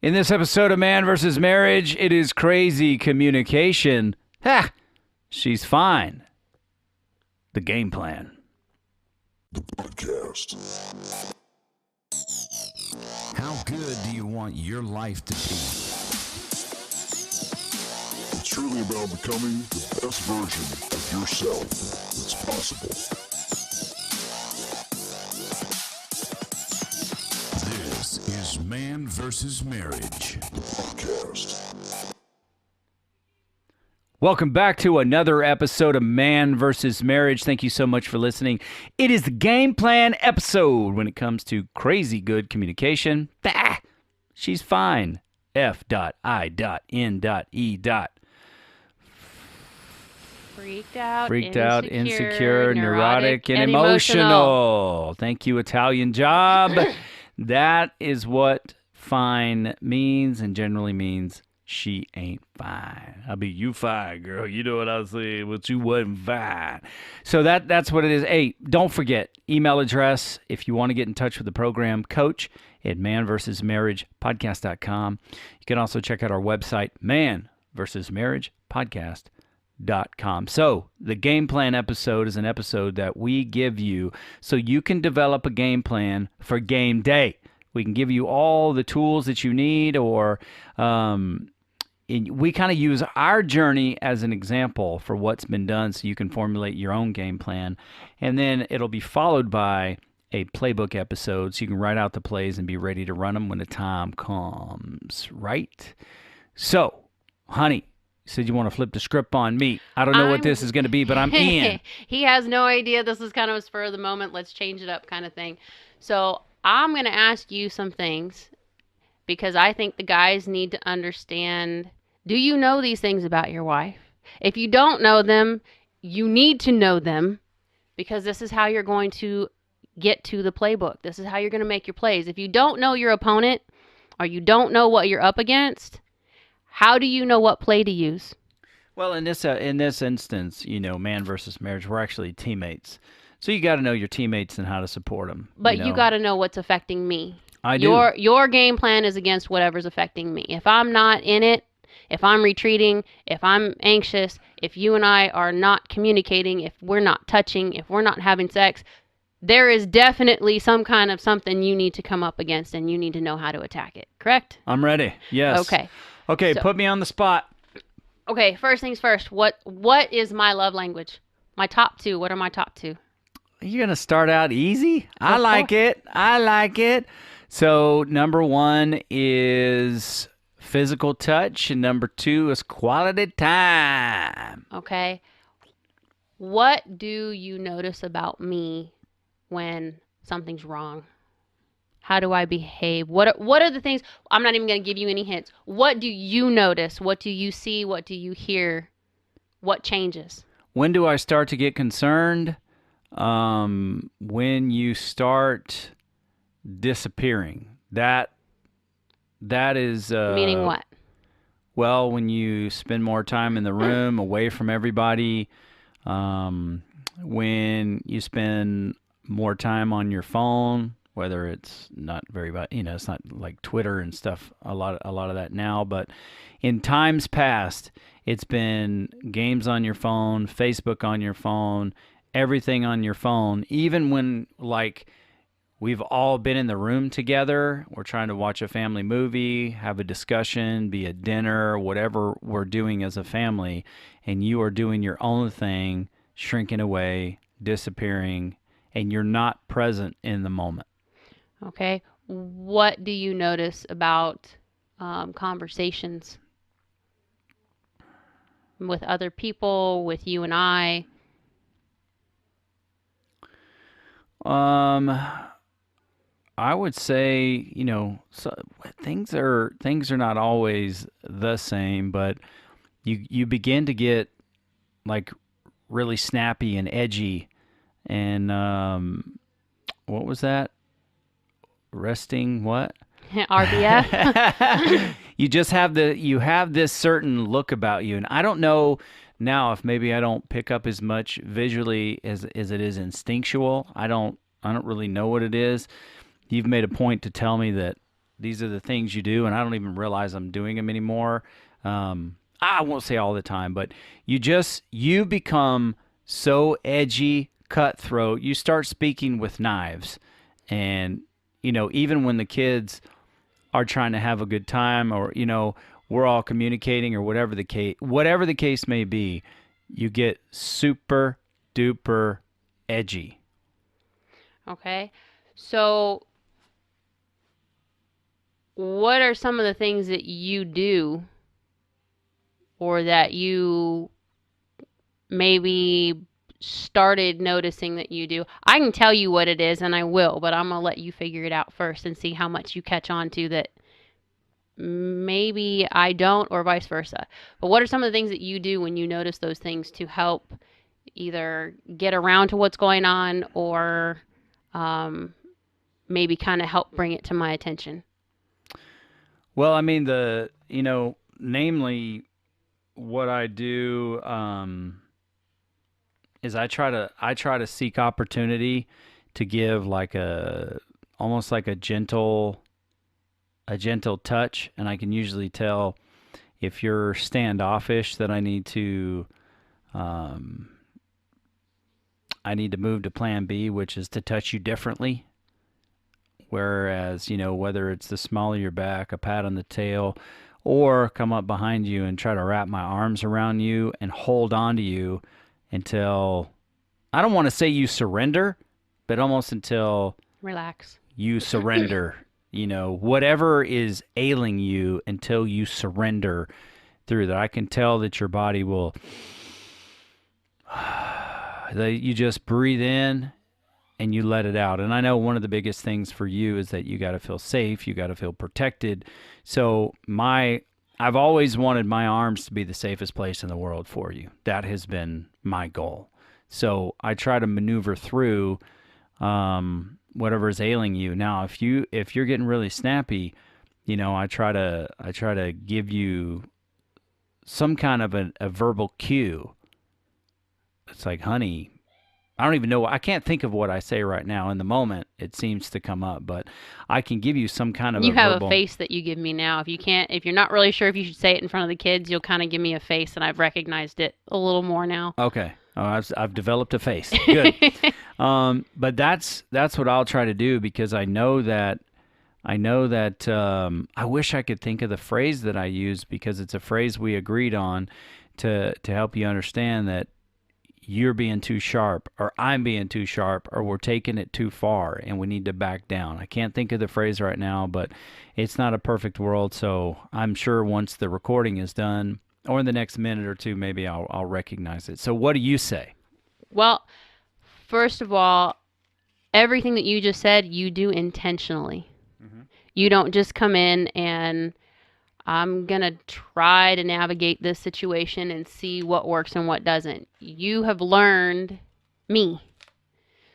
In this episode of Man vs. Marriage, it is crazy communication. Ha! She's fine. The game plan. The podcast. How good do you want your life to be? It's truly about becoming the best version of yourself that's possible. This is Man vs. Marriage. The podcast. Welcome back to another episode of Man vs. Marriage. Thank you so much for listening. It is the game plan episode when it comes to crazy good communication. Bah! She's fine. F.I.N.E. Freaked out, insecure, neurotic, and emotional. Thank you, Italian job. That is what fine means and generally means she ain't fine. I'll be you fine, girl. You know what I was saying, but you wasn't fine. So that's what it is. Hey, don't forget, email address if you want to get in touch with the program, coach@manvsmarriagepodcast.com. You can also check out our website, manvsmarriagepodcast.com. So the game plan episode is an episode that we give you so you can develop a game plan for game day. We can give you all the tools that you need, or we kind of use our journey as an example for what's been done so you can formulate your own game plan. And then it'll be followed by a playbook episode so you can write out the plays and be ready to run them when the time comes, right? So, honey, you said you want to flip the script on me. I don't know what this is going to be, but I'm in. He has no idea. This is kind of a spur of the moment. Let's change it up kind of thing. So I'm going to ask you some things because I think the guys need to understand. Do you know these things about your wife? If you don't know them, you need to know them because this is how you're going to get to the playbook. This is how you're going to make your plays. If you don't know your opponent or you don't know what you're up against, how do you know what play to use? Well, in this instance, man versus marriage, we're actually teammates. So you got to know your teammates and how to support them. But you got to know what's affecting me. I do. Your game plan is against whatever's affecting me. If I'm not in it, if I'm retreating, if I'm anxious, if you and I are not communicating, if we're not touching, if we're not having sex, there is definitely some kind of something you need to come up against, and you need to know how to attack it. Correct? I'm ready. Yes. Okay, So, put me on the spot. Okay, first things first. What is my love language? My top two. What are my top two? You're going to start out easy? I like it. So number one is physical touch, and number two is quality time. Okay. What do you notice about me when something's wrong? How do I behave? What are the things? I'm not even going to give you any hints. What do you notice? What do you see? What do you hear? What changes? When do I start to get concerned? When you start disappearing. That is Meaning what? Well, when you spend more time in the room away from everybody, when you spend more time on your phone, whether it's not very, it's not like Twitter and stuff, a lot of that now, but in times past, it's been games on your phone, Facebook on your phone, everything on your phone, even when we've all been in the room together, we're trying to watch a family movie, have a discussion, be at dinner, whatever we're doing as a family, and you are doing your own thing, shrinking away, disappearing, and you're not present in the moment. Okay. What do you notice about conversations with other people, with you and I? I would say, things are not always the same, but you begin to get really snappy and edgy, and what was that? Resting what? RBF. You have this certain look about you, and I don't know now if maybe I don't pick up as much visually as it is instinctual. I don't really know what it is. You've made a point to tell me that these are the things you do, and I don't even realize I'm doing them anymore. I won't say all the time, but you become so edgy, cutthroat. You start speaking with knives, and even when the kids are trying to have a good time, or we're all communicating, or whatever the case may be, you get super duper edgy. Okay. So, what are some of the things that you do or that you maybe started noticing that you do? I can tell you what it is, and I will, but I'm going to let you figure it out first and see how much you catch on to that maybe I don't, or vice versa. But what are some of the things that you do when you notice those things to help either get around to what's going on, or maybe kind of help bring it to my attention? Well, I mean, namely, what I do is I try to seek opportunity to give like almost like a gentle touch, and I can usually tell if you're standoffish that I need to move to plan B, which is to touch you differently. Whereas, whether it's the small of your back, a pat on the tail, or come up behind you and try to wrap my arms around you and hold on to you until, I don't want to say you surrender, but almost until Relax. you surrender. Whatever is ailing you, until you surrender through that. I can tell that your body will, you just breathe in and you let it out. And I know one of the biggest things for you is that you got to feel safe, you got to feel protected. So I've always wanted my arms to be the safest place in the world for you. That has been my goal. So I try to maneuver through whatever is ailing you. Now, if you're getting really snappy, I try to give you some kind of a verbal cue. It's like, honey, I don't even know. I can't think of what I say right now. In the moment, it seems to come up, but I can give you some kind of You a have verbal. a face that you give me now. If you're not really sure if you should say it in front of the kids, you'll kind of give me a face, and I've recognized it a little more now. Okay. Oh, I've developed a face. Good. But that's what I'll try to do, because I know that I wish I could think of the phrase that I use, because it's a phrase we agreed on to help you understand that you're being too sharp, or I'm being too sharp, or we're taking it too far and we need to back down. I can't think of the phrase right now, but it's not a perfect world. So I'm sure once the recording is done, or in the next minute or two, maybe I'll recognize it. So what do you say? Well, first of all, everything that you just said, you do intentionally. Mm-hmm. You don't just come in and I'm going to try to navigate this situation and see what works and what doesn't. You have learned me.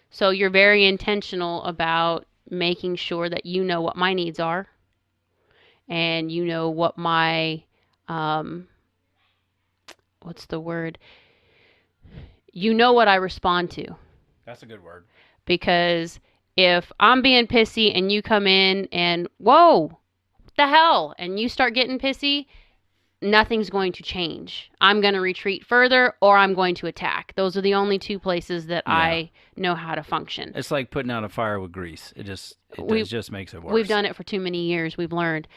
So you're very intentional about making sure that you know what my needs are, and you know what my, what's the word? You know what I respond to. That's a good word. Because if I'm being pissy and you come in and, whoa, what the hell? And you start getting pissy, nothing's going to change. I'm going to retreat further, or I'm going to attack. Those are the only two places that I know how to function. It's like putting out a fire with grease. It just makes it worse. We've done it for too many years. We've learned.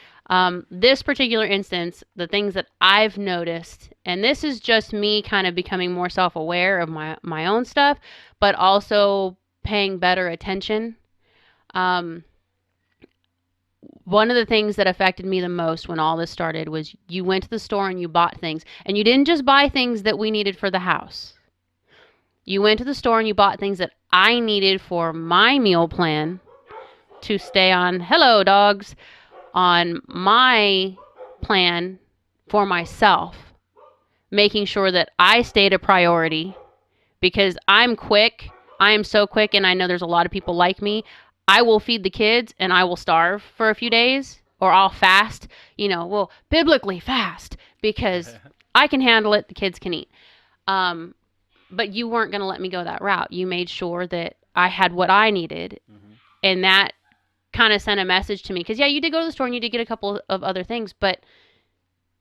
This particular instance, the things that I've noticed, and this is just me kind of becoming more self-aware of my own stuff, but also paying better attention. One of the things that affected me the most when all this started was you went to the store and you bought things. And you didn't just buy things that we needed for the house. You went to the store and you bought things that I needed for my meal plan to stay on, hello dogs, on my plan for myself. Making sure that I stayed a priority, because I'm quick. I am so quick, and I know there's a lot of people like me. I will feed the kids and I will starve for a few days, or I'll fast, biblically fast, because I can handle it. The kids can eat. But you weren't going to let me go that route. You made sure that I had what I needed. Mm-hmm. And that kind of sent a message to me. Because, yeah, you did go to the store and you did get a couple of other things, but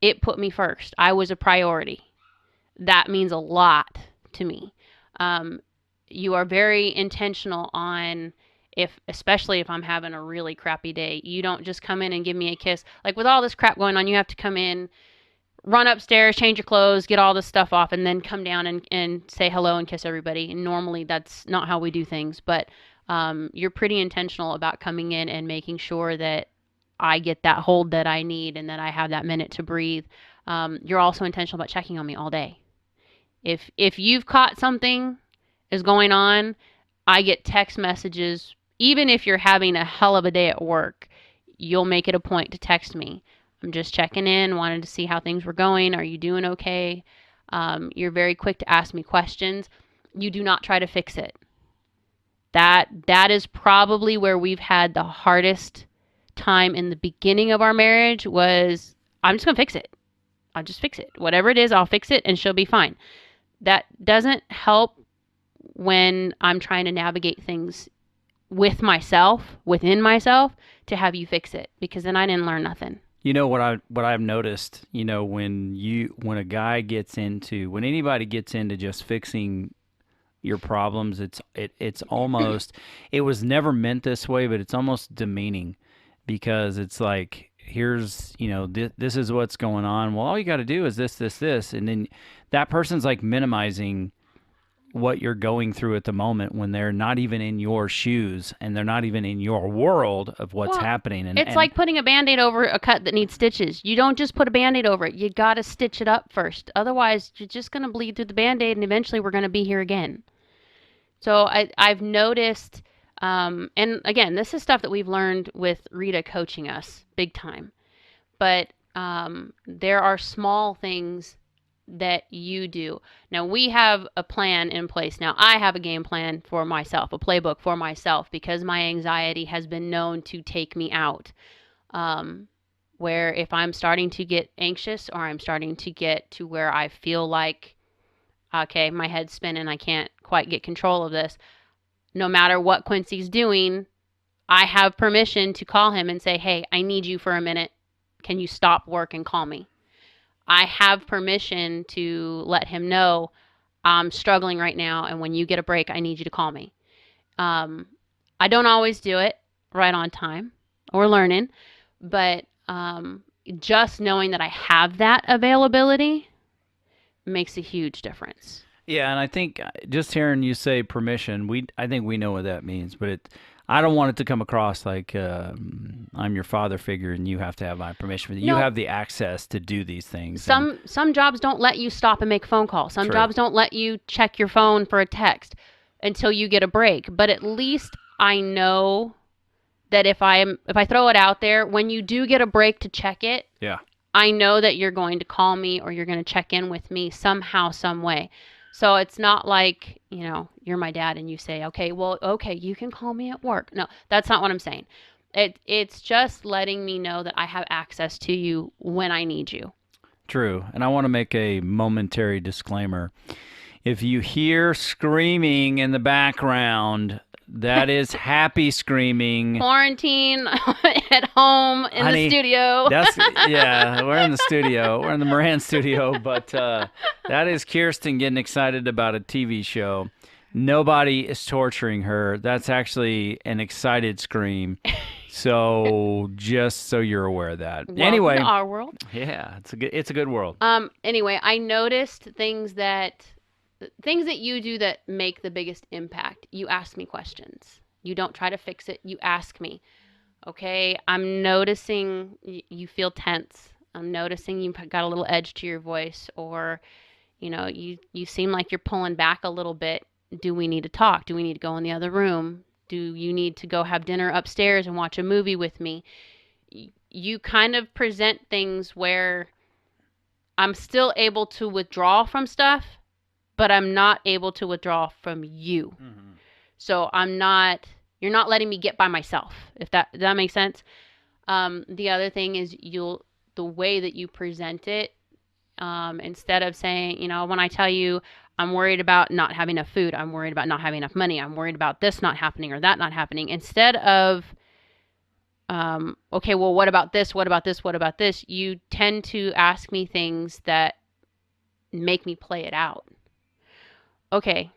it put me first. I was a priority. That means a lot to me. You are very intentional on especially if I'm having a really crappy day. You don't just come in and give me a kiss. Like with all this crap going on, you have to come in, run upstairs, change your clothes, get all this stuff off, and then come down and say hello and kiss everybody. And normally that's not how we do things, but you're pretty intentional about coming in and making sure that I get that hold that I need and that I have that minute to breathe. You're also intentional about checking on me all day. If you've caught something is going on, I get text messages. Even if you're having a hell of a day at work, you'll make it a point to text me. I'm just checking in, wanted to see how things were going. Are you doing okay? You're very quick to ask me questions. You do not try to fix it. That is probably where we've had the hardest time in the beginning of our marriage was, I'm just going to fix it. I'll just fix it. Whatever it is, I'll fix it and she'll be fine. That doesn't help when I'm trying to navigate things with myself, within myself, to have you fix it, because then I didn't learn nothing. You know what I've noticed, when anybody gets into just fixing your problems, it's almost, it was never meant this way, but it's almost demeaning, because it's like, here's, this is what's going on. Well, all you got to do is this, and then that person's like minimizing what you're going through at the moment when they're not even in your shoes and they're not even in your world of what's happening. And it's like putting a Band-Aid over a cut that needs stitches. You don't just put a Band-Aid over it. You got to stitch it up first. Otherwise, you're just going to bleed through the Band-Aid and eventually we're going to be here again. So I've noticed, and again, this is stuff that we've learned with Rita coaching us big time. But there are small things that you do. Now, we have a plan in place. Now, I have a game plan for myself, a playbook for myself, because my anxiety has been known to take me out. Where if I'm starting to get anxious or I'm starting to get to where I feel like, okay, my head's spinning, I can't quite get control of this, no matter what Quincy's doing, I have permission to call him and say, hey, I need you for a minute. Can you stop work and call me? I have permission to let him know I'm struggling right now, and when you get a break, I need you to call me. I don't always do it right on time. We're learning. But just knowing that I have that availability makes a huge difference. Yeah, and I think just hearing you say permission, I think we know what that means, but I don't want it to come across like I'm your father figure and you have to have my permission. You have the access to do these things. Some jobs don't let you stop and make a phone call. Some jobs don't let you check your phone for a text until you get a break. But at least I know that if I throw it out there, when you do get a break to check it, I know that you're going to call me or you're going to check in with me somehow, some way. So it's not like, you're my dad and you say, okay, you can call me at work. No, that's not what I'm saying. It's just letting me know that I have access to you when I need you. True. And I want to make a momentary disclaimer. If you hear screaming in the background, that is happy screaming. Quarantine at home in the studio. We're in the studio. We're in the Moran studio, but that is Kirsten getting excited about a TV show. Nobody is torturing her. That's actually an excited scream. So just so you're aware of that. Welcome anyway, to our world. Yeah, it's a good world. Anyway, I noticed things that you do that make the biggest impact. You ask me questions. You don't try to fix it. You ask me. Okay, I'm noticing you feel tense. I'm noticing you've got a little edge to your voice, or you seem like you're pulling back a little bit. Do we need to talk? Do we need to go in the other room? Do you need to go have dinner upstairs and watch a movie with me? You kind of present things where I'm still able to withdraw from stuff, but I'm not able to withdraw from you. Mm-hmm. So you're not letting me get by myself, if that makes sense. The other thing is the way that you present it, instead of saying, when I tell you I'm worried about not having enough food, I'm worried about not having enough money, I'm worried about this not happening or that not happening, instead of Okay, well, what about this? What about this? What about this? You tend to ask me things that make me play it out. Okay,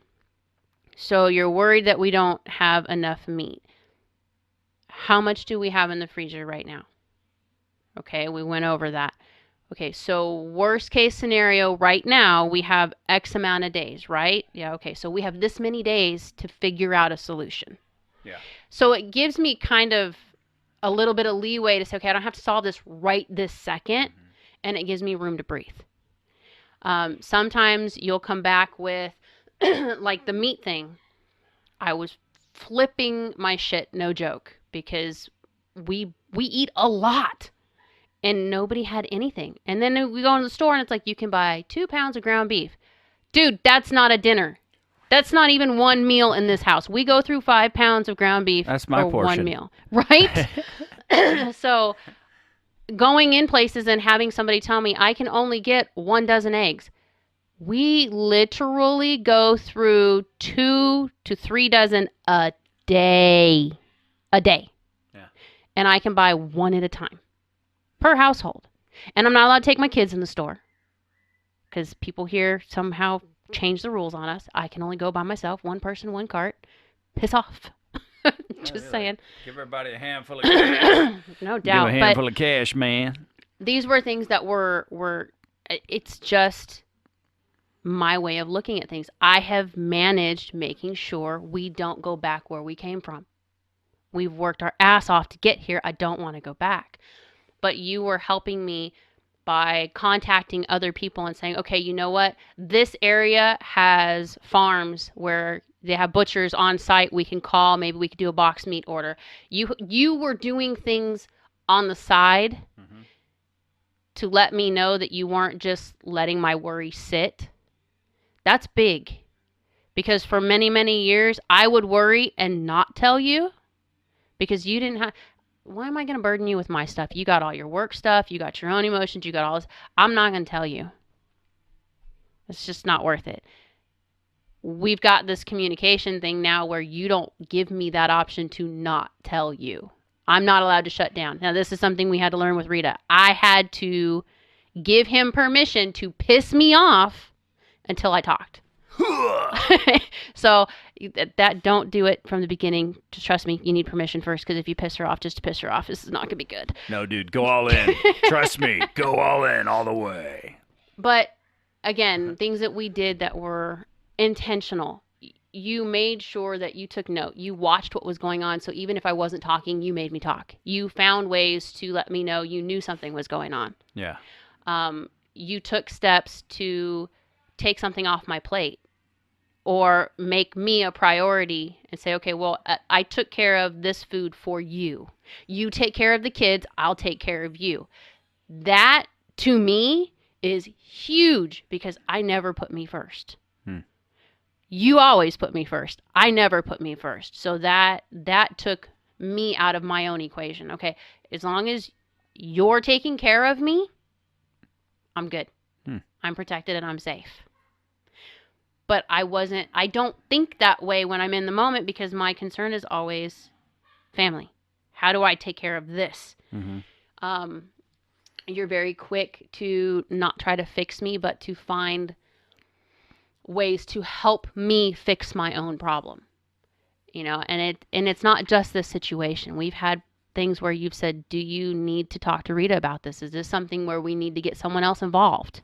so you're worried that we don't have enough meat. How much do we have in the freezer right now? Okay, we went over that. Okay, so worst case scenario right now, we have X amount of days, right? Yeah, okay, so we have this many days to figure out a solution. Yeah. So it gives me kind of a little bit of leeway to say, okay, I don't have to solve this right this second, and it gives me room to breathe. Sometimes you'll come back with, like the meat thing. I was flipping my shit, no joke, because we eat a lot. And nobody had anything. And then we go into the store and it's like, you can buy 2 pounds of ground beef. Dude, that's not a dinner. That's not even one meal in this house. We go through 5 pounds of ground beef That's my for portion. one meal. Right? So going in places and having somebody tell me I can only get 1 dozen eggs. We literally go through 2 to 3 dozen a day. A day. Yeah. And I can buy 1 at a time. Per household. And I'm not allowed to take my kids in the store because people here somehow change the rules on us. I can only go by myself, 1 person, 1 cart. Piss off. Just saying. Give everybody a handful of cash. No Give doubt. them a handful of cash, man. These were things that were it's just my way of looking at things. I have managed making sure we don't go back where we came from. We've worked our ass off to get here. I don't want to go back. But you were helping me by contacting other people and saying, okay, you know what? This area has farms where they have butchers on site. We can call. Maybe we could do a box meat order. You were doing things on the side to let me know that you weren't just letting my worry sit. That's big. Because for many, many years, I would worry and not tell you because you didn't have... Why am I going to burden you with my stuff? You got all your work stuff. You got your own emotions. You got all this. I'm not going to tell you. It's just not worth it. We've got this communication thing now where you don't give me that option to not tell you. I'm not allowed to shut down. Now, this is something we had to learn with Rita. I had to give him permission to piss me off until I talked. So that don't do it from the beginning. Just trust me, you need permission first, because if you piss her off just to piss her off, this is not going to be good. No, dude, go all in. Trust me, go all in all the way. But again, things that we did that were intentional. You made sure that you took note. You watched what was going on. So even if I wasn't talking, you made me talk. You found ways to let me know you knew something was going on. Yeah. You took steps to take something off my plate or make me a priority and say, okay, well, I took care of this food for you. You take care of the kids. I'll take care of you. That, to me, is huge because I never put me first. You always put me first. I never put me first. So that took me out of my own equation. Okay, as long as you're taking care of me, I'm good. I'm protected and I'm safe. But I don't think that way when I'm in the moment because my concern is always family. How do I take care of this? You're very quick to not try to fix me, but to find ways to help me fix my own problem. You know, and it's not just this situation. We've had things where you've said, do you need to talk to Rita about this? Is this something where we need to get someone else involved?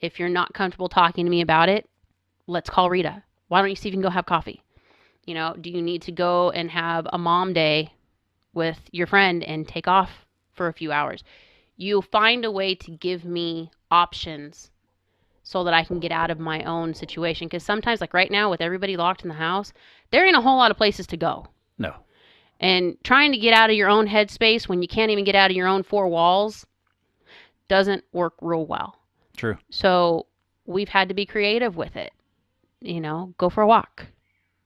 If you're not comfortable talking to me about it, let's call Rita. Why don't you see if you can go have coffee? You know, do you need to go and have a mom day with your friend and take off for a few hours? You'll find a way to give me options so that I can get out of my own situation. Because sometimes, like right now, with everybody locked in the house, there ain't a whole lot of places to go. No. And trying to get out of your own headspace when you can't even get out of your own 4 walls doesn't work real well. True. So we've had to be creative with it. You know, go for a walk.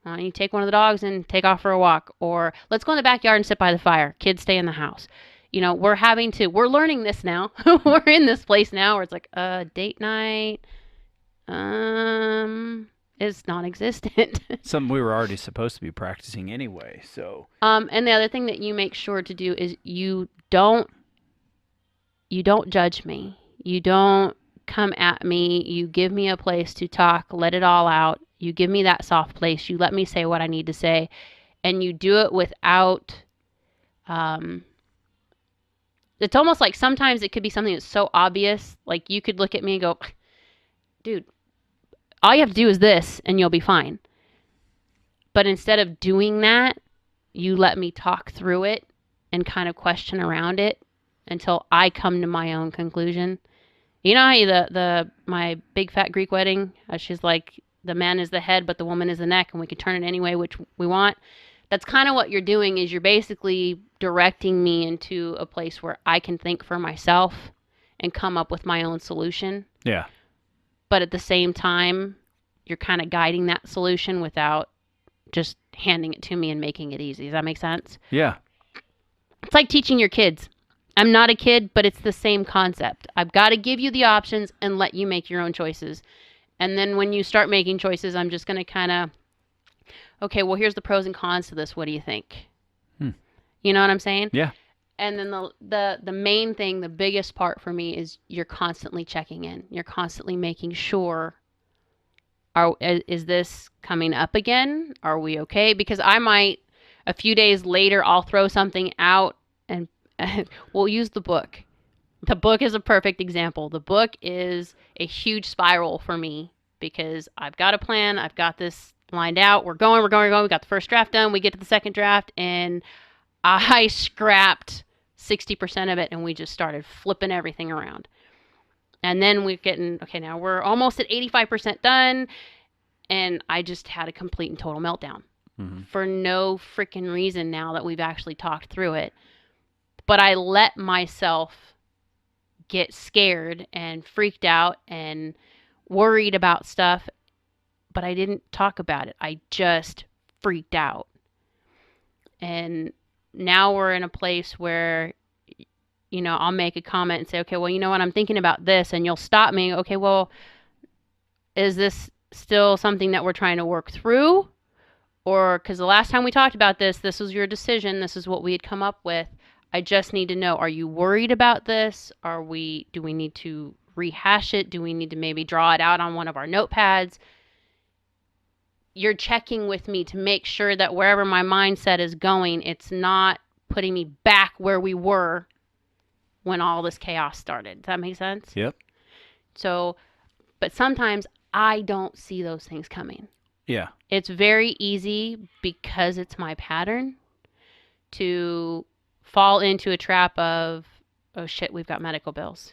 Why don't you take one of the dogs and take off for a walk? Or let's go in the backyard and sit by the fire. Kids stay in the house. You know, we're learning this now. We're in this place now where it's like, date night. is non-existent. Something we were already supposed to be practicing anyway. So And the other thing that you make sure to do is you don't judge me. You don't come at me. You give me a place to talk, let it all out. You give me that soft place. You let me say what I need to say, and you do it without it's almost like sometimes it could be something that's so obvious. Like you could look at me and go, dude, all you have to do is this and you'll be fine. But instead of doing that, you let me talk through it and kind of question around it until I come to my own conclusion. You know how my big fat Greek wedding, she's like, the man is the head, but the woman is the neck, and we can turn it any way which we want. That's kind of what you're doing, is you're basically directing me into a place where I can think for myself and come up with my own solution. yeah. But at the same time, you're kind of guiding that solution without just handing it to me and making it easy. Does that make sense? Yeah. It's like teaching your kids. I'm not a kid, but it's the same concept. I've got to give you the options and let you make your own choices. And then when you start making choices, I'm just going to kind of, okay, well, here's the pros and cons to this. What do you think? You know what I'm saying? Yeah. And then the main thing, the biggest part for me is you're constantly checking in. You're constantly making sure, is this coming up again? Are we okay? Because I might, a few days later, I'll throw something out and we'll use the book. The book is a perfect example. The book is a huge spiral for me because I've got a plan. I've got this lined out. We're going. We got the first draft done. We get to the second draft and I scrapped 60% of it and we just started flipping everything around. And then we're getting, okay, now we're almost at 85% done. And I just had a complete and total meltdown for no freaking reason now that we've actually talked through it. But I let myself get scared and freaked out and worried about stuff, but I didn't talk about it. I just freaked out. And now we're in a place where, you know, I'll make a comment and say, okay, well, you know what, I'm thinking about this, and you'll stop me. Okay, well, is this still something that we're trying to work through? Or, because the last time we talked about this was your decision. This is what we had come up with. I just need to know, are you worried about this? Do we need to rehash it? Do we need to maybe draw it out on one of our notepads? You're checking with me to make sure that wherever my mindset is going, it's not putting me back where we were when all this chaos started. Does that make sense? Yep. So, but sometimes I don't see those things coming. Yeah. It's very easy because it's my pattern to fall into a trap of, oh shit, we've got medical bills.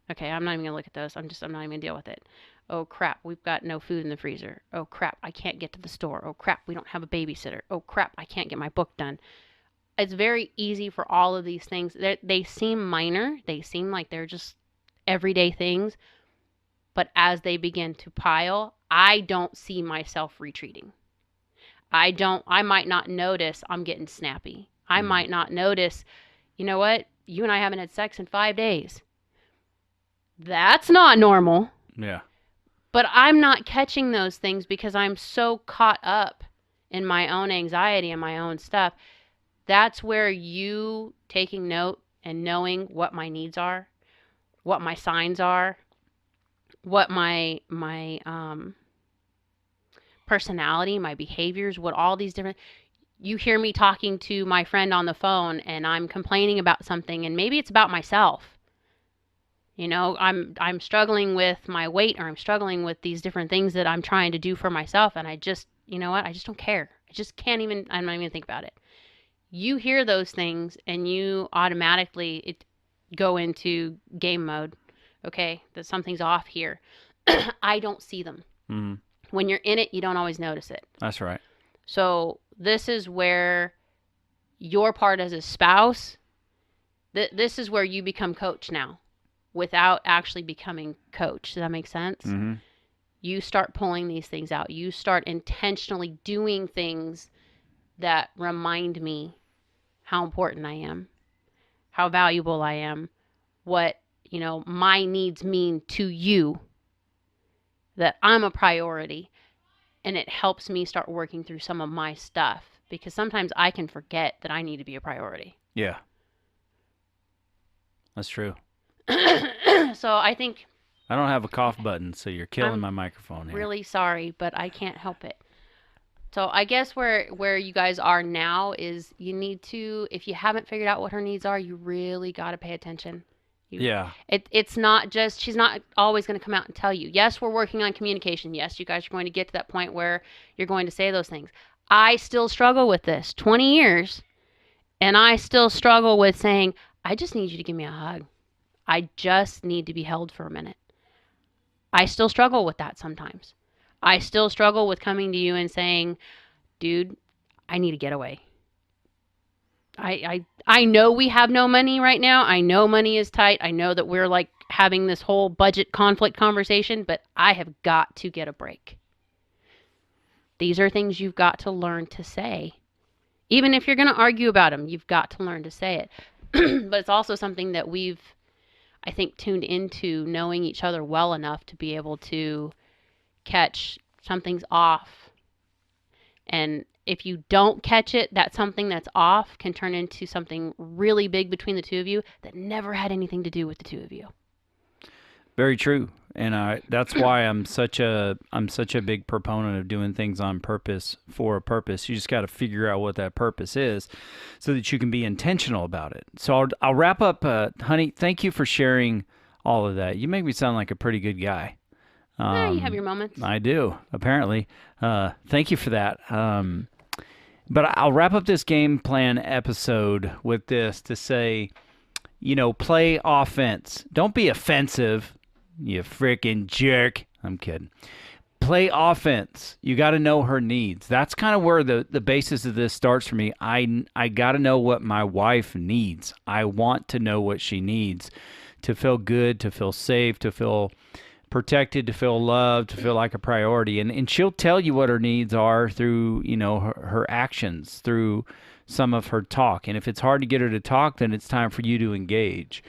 Okay, I'm not even gonna look at those. I'm not even gonna deal with it. Oh crap, we've got no food in the freezer. Oh crap, I can't get to the store. Oh crap, we don't have a babysitter. Oh crap, I can't get my book done. It's very easy for all of these things. They seem minor. They seem like they're just everyday things. But as they begin to pile, I don't see myself retreating. I might not notice I'm getting snappy. I might not notice, you know what? You and I haven't had sex in 5 days. That's not normal. Yeah. But I'm not catching those things because I'm so caught up in my own anxiety and my own stuff. That's where you taking note and knowing what my needs are, what my signs are, what my personality, my behaviors, what all these different... You hear me talking to my friend on the phone and I'm complaining about something and maybe it's about myself. You know, I'm struggling with my weight, or I'm struggling with these different things that I'm trying to do for myself, and I just, you know what, I just don't care. I just can't even, I'm not even think about it. You hear those things and you automatically go into game mode. Okay, that something's off here. I don't see them. Mm-hmm. When you're in it, you don't always notice it. That's right. So this is where your part as a spouse, this is where you become coach now without actually becoming coach. Does that make sense? Mm-hmm. You start pulling these things out. You start intentionally doing things that remind me how important I am, how valuable I am, what, you know, my needs mean to you, that I'm a priority. and it helps me start working through some of my stuff, because sometimes I can forget that I need to be a priority. Yeah. That's true. So I think I don't have a cough button, so you're killing I'm my microphone here. really sorry, but I can't help it. So I guess where you guys are now is you need to, if you haven't figured out what her needs are, you really got to pay attention. Yeah. It's not just, she's not always going to come out and tell you. Yes, we're working on communication. Yes, you guys are going to get to that point where you're going to say those things. I still struggle with this 20 years, and I still struggle with saying, I just need you to give me a hug. I just need to be held for a minute. I still struggle with that sometimes. I still struggle with coming to you and saying, dude, I need a getaway. I know we have no money right now. I know money is tight. I know that we're like having this whole budget conflict conversation, but I have got to get a break. These are things you've got to learn to say. Even if you're going to argue about them, you've got to learn to say it. But it's also something that we've, I think, tuned into knowing each other well enough to be able to catch something's off. And if you don't catch it, that something that's off can turn into something really big between the two of you that never had anything to do with the two of you. Very true. And that's why I'm such a big proponent of doing things on purpose for a purpose. You just got to figure out what that purpose is so that you can be intentional about it. So I'll wrap up. Honey, thank you for sharing all of that. You make me sound like a pretty good guy. You have your moments. I do, apparently. Thank you for that. But I'll wrap up this game plan episode with this to say, play offense. Don't be offensive, you freaking jerk. I'm kidding. Play offense. You got to know her needs. That's kind of where the basis of this starts for me. I got to know what my wife needs. I want to know what she needs to feel good, to feel safe, to feel protected, to feel loved, to feel like a priority. And she'll tell you what her needs are through, her actions, through some of her talk. And if it's hard to get her to talk, then it's time for you to engage.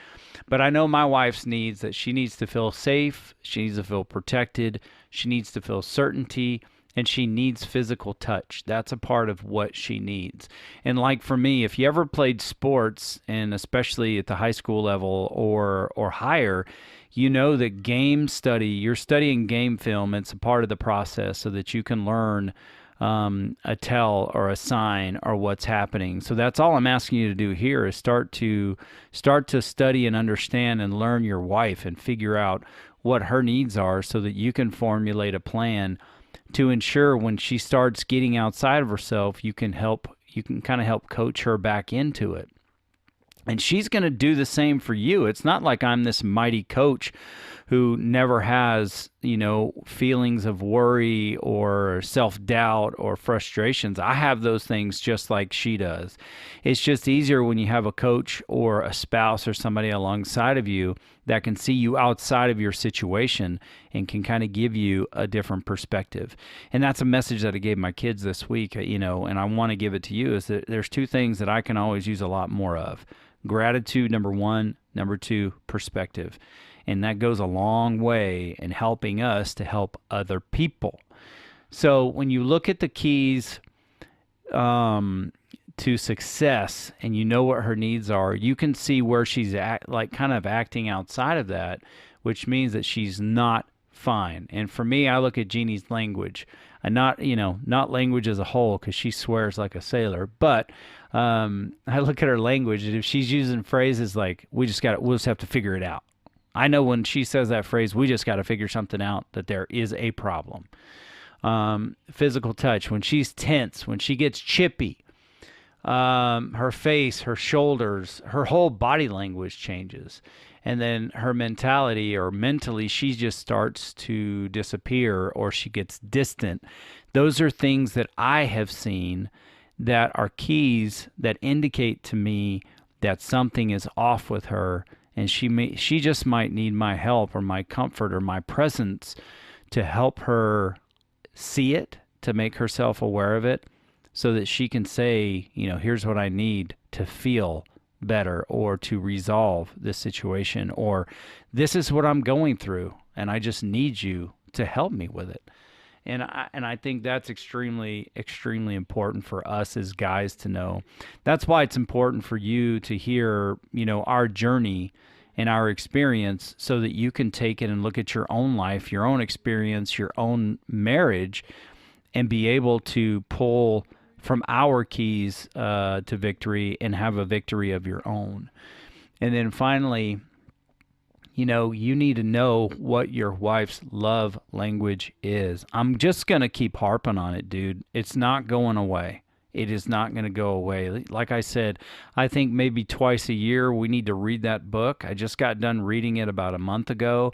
But I know my wife's needs, that she needs to feel safe, she needs to feel protected, she needs to feel certainty, and she needs physical touch. That's a part of what she needs. And like for me, if you ever played sports, and especially at the high school level or higher, you know that you're studying game film. It's a part of the process so that you can learn a tell or a sign or what's happening. So that's all I'm asking you to do here is start to study and understand and learn your wife and figure out what her needs are so that you can formulate a plan to ensure when she starts getting outside of herself, you can kind of help coach her back into it. And she's going to do the same for you. It's not like I'm this mighty coach who never has, feelings of worry or self-doubt or frustrations. I have those things just like she does. It's just easier when you have a coach or a spouse or somebody alongside of you that can see you outside of your situation and can kind of give you a different perspective. And that's a message that I gave my kids this week, and I want to give it to you, is that there's two things that I can always use a lot more of. Gratitude, number one. Number two, perspective. And that goes a long way in helping us to help other people. So when you look at the keys to success and you know what her needs are, you can see where she's kind of acting outside of that, which means that she's not fine. And for me, I look at Jeannie's language, and not language as a whole, because she swears like a sailor, but I look at her language, and if she's using phrases like, we'll just have to figure it out. I know when she says that phrase, we just got to figure something out, that there is a problem. Physical touch, when she's tense, when she gets chippy, her face, her shoulders, her whole body language changes. And then her mentally, she just starts to disappear, or she gets distant. Those are things that I have seen that are keys that indicate to me that something is off with her, and she just might need my help or my comfort or my presence to help her see it, to make herself aware of it, so that she can say, here's what I need to feel better, or to resolve this situation, or this is what I'm going through and I just need you to help me with it. And I think that's extremely important for us as guys to know. That's why it's important for you to hear, our journey and our experience, so that you can take it and look at your own life, your own experience, your own marriage, and be able to pull from our keys to victory and have a victory of your own. And then finally, you need to know what your wife's love language is. I'm just going to keep harping on it, dude. It's not going away. It is not going to go away. Like I said, I think maybe twice a year we need to read that book. I just got done reading it about a month ago,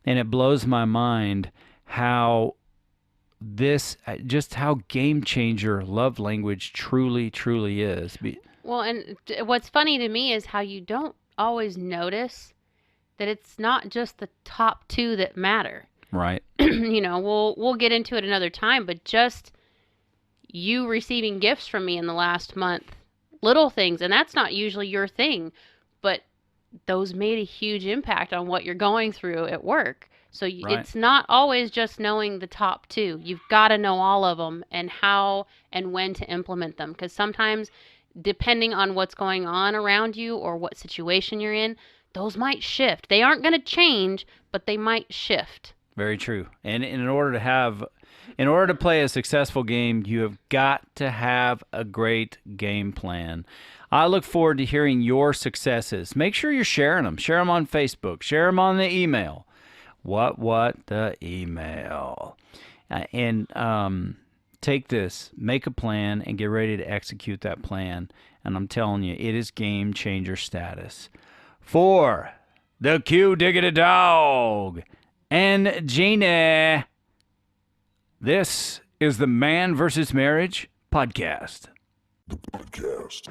and it blows my mind how game changer love language truly, truly is. Well, and what's funny to me is how you don't always notice that it's not just the top two that matter. Right. We'll get into it another time, but just you receiving gifts from me in the last month, little things, and that's not usually your thing, but those made a huge impact on what you're going through at work. So Right. It's not always just knowing the top two. You've got to know all of them and how and when to implement them, because sometimes, depending on what's going on around you or what situation you're in, those might shift. They aren't going to change, but they might shift. Very true. And in order to play a successful game, you have got to have a great game plan. I look forward to hearing your successes. Make sure you're sharing them. Share them on Facebook. Share them on the email. The email. And take this, make a plan, and get ready to execute that plan. And I'm telling you, it is game changer status. For the Q Diggity Dog and Jeanne, this is the Man vs. Marriage podcast. The podcast.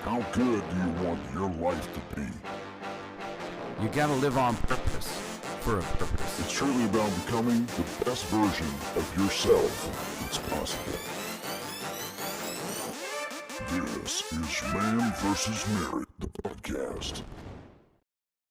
How good do you want your life to be? You gotta live on purpose, for a purpose. It's truly about becoming the best version of yourself that's possible. This is Man vs. Marriage, the podcast.